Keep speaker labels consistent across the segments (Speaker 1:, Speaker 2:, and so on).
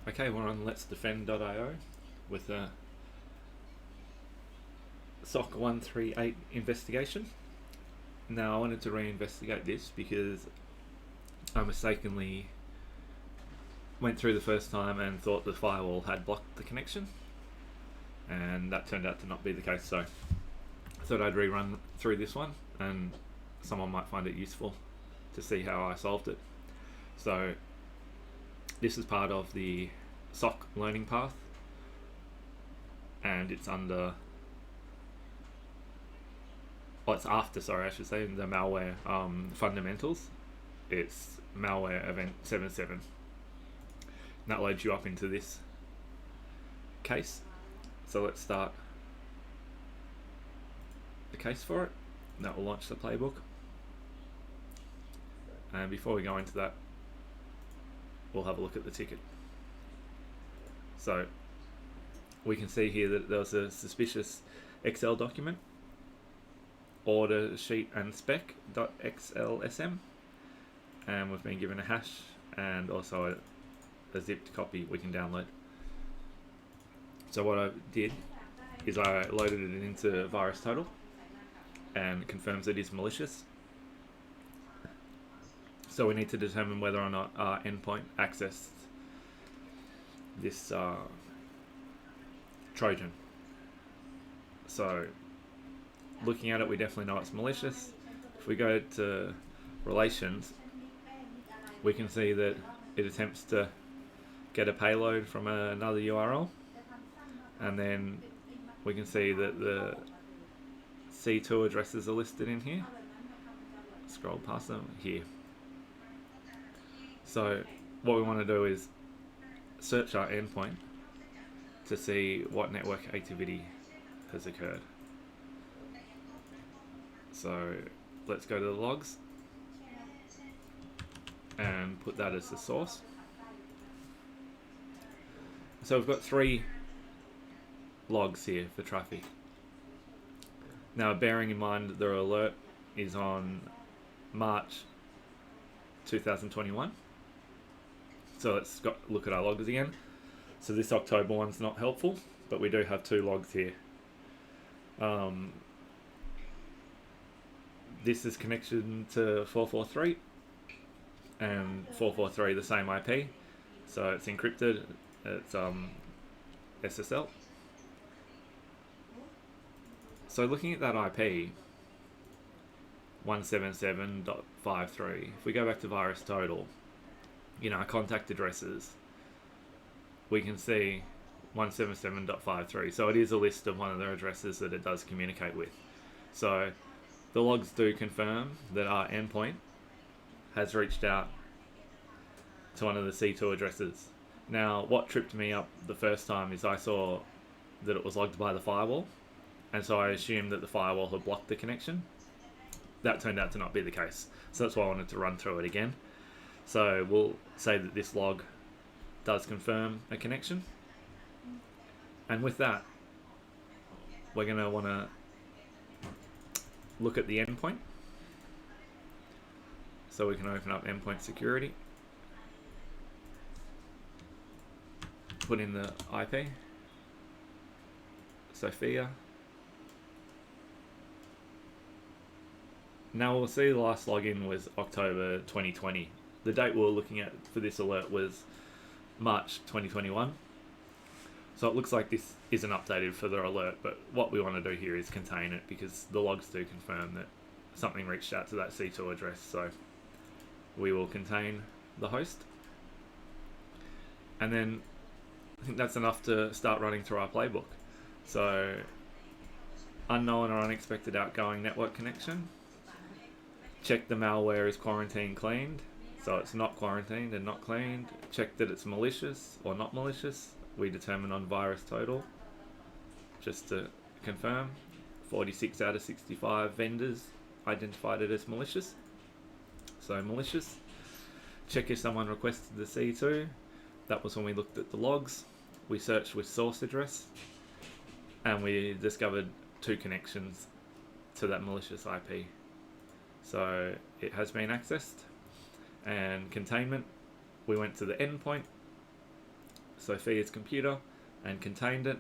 Speaker 1: Okay, we're on LetsDefend.io with a SOC-138 investigation. Now I wanted to reinvestigate this because I mistakenly went through the first time and thought the firewall had blocked the connection, and that turned out to not be the case. So I thought I'd rerun through this one and someone might find it useful to see how I solved it. So this is part of the SOC learning path, and it's under, it's after, sorry, I should say, the malware fundamentals. It's malware event 77. That loads you up into this case. So let's start the case for it. That will launch the playbook. And before we go into that, we'll have a look at the ticket. So we can see here that there was a suspicious Excel document, ORDER SHEET SPEC.xlsm, and we've been given a hash and also a zipped copy we can download. So what I did is I loaded it into VirusTotal, and it confirms it is malicious. So we need to determine whether or not our endpoint accessed this Trojan. So looking at it, we definitely know it's malicious. If we go to relations, we can see that it attempts to get a payload from another URL, and then we can see that the C2 addresses are listed in here. Scroll past them here. So what we want to do is search our endpoint to see what network activity has occurred. So let's go to the logs and put that as the source. So we've got 3 logs here for traffic. Now, bearing in mind that the alert is on March 2021. So let's look at our logs again. So this October one's not helpful, but we do have 2 logs here. This is connection to 443 and 443 the same IP, so it's encrypted. It's SSL. So looking at that IP 177.53, if we go back to VirusTotal, our contact addresses, we can see 177.53. So it is a list of one of the addresses that it does communicate with. So the logs do confirm that our endpoint has reached out to one of the C2 addresses. Now, what tripped me up the first time is I saw that it was logged by the firewall, and so I assumed that the firewall had blocked the connection. That turned out to not be the case. So that's why I wanted to run through it again. So we'll say that this log does confirm a connection. And with that, we're going to want to look at the endpoint. So we can open up endpoint security, put in the IP, Sophia. Now we'll see the last login was October 2020. The date we were looking at for this alert was March 2021. So it looks like this isn't updated for the alert, but what we want to do here is contain it because the logs do confirm that something reached out to that C2 address. So we will contain the host. And then I think that's enough to start running through our playbook. So unknown or unexpected outgoing network connection. Check the malware is quarantine cleaned. So it's not quarantined and not cleaned. Check that it's malicious or not malicious. We determine on VirusTotal, just to confirm. 46 out of 65 vendors identified it as malicious. So malicious. Check if someone requested the C2. That was when we looked at the logs. We searched with source address, and we discovered 2 connections to that malicious IP. So it has been accessed. And containment, we went to the endpoint, So fee is computer and contained it.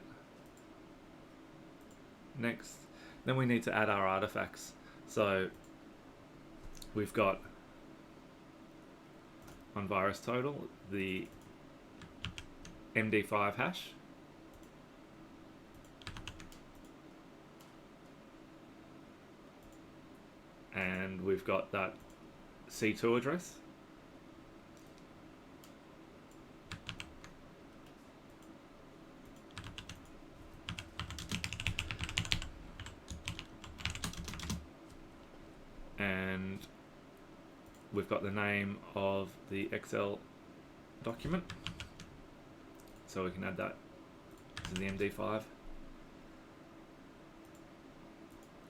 Speaker 1: Next. Then we need to add our artifacts. So we've got on VirusTotal the MD5 hash. And we've got that C2 address. And we've got the name of the Excel document. So we can add that to the MD5.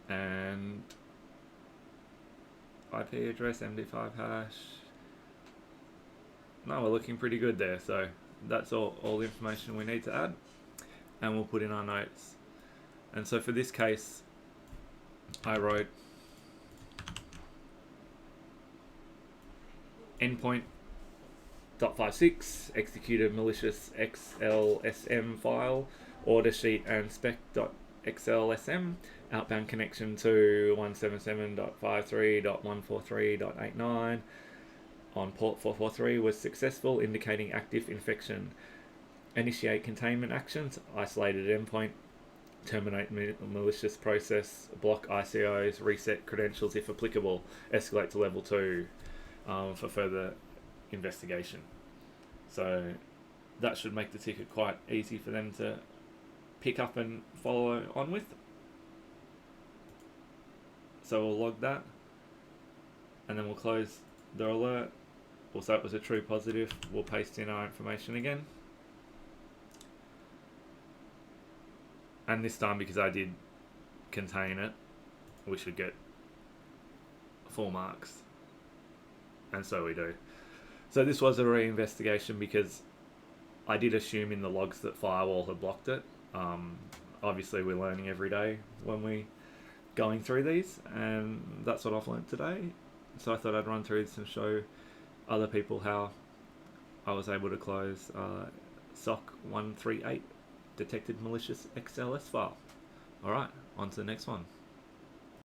Speaker 1: And IP address, MD5 hash. No, we're looking pretty good there. So that's all the information we need to add. And we'll put in our notes. And so for this case, I wrote Endpoint.56 executed malicious XLSM file, order sheet and spec.xlsm, outbound connection to 177.53.143.89 on port 443 was successful, indicating active infection. Initiate containment actions, isolated endpoint, terminate malicious process, block ICOs, reset credentials if applicable, escalate to level 2 for further investigation. So that should make the ticket quite easy for them to pick up and follow on with. So we'll log that and then we'll close the alert. We'll say it was a true positive. We'll paste in our information again. And this time, because I did contain it, we should get 4 marks. And so we do. So this was a re-investigation because I did assume in the logs that firewall had blocked it. Obviously we're learning every day when we going through these, and that's what I've learned today. So I thought I'd run through this and show other people how I was able to close SOC138 detected malicious XLS file. Alright, on to the next one.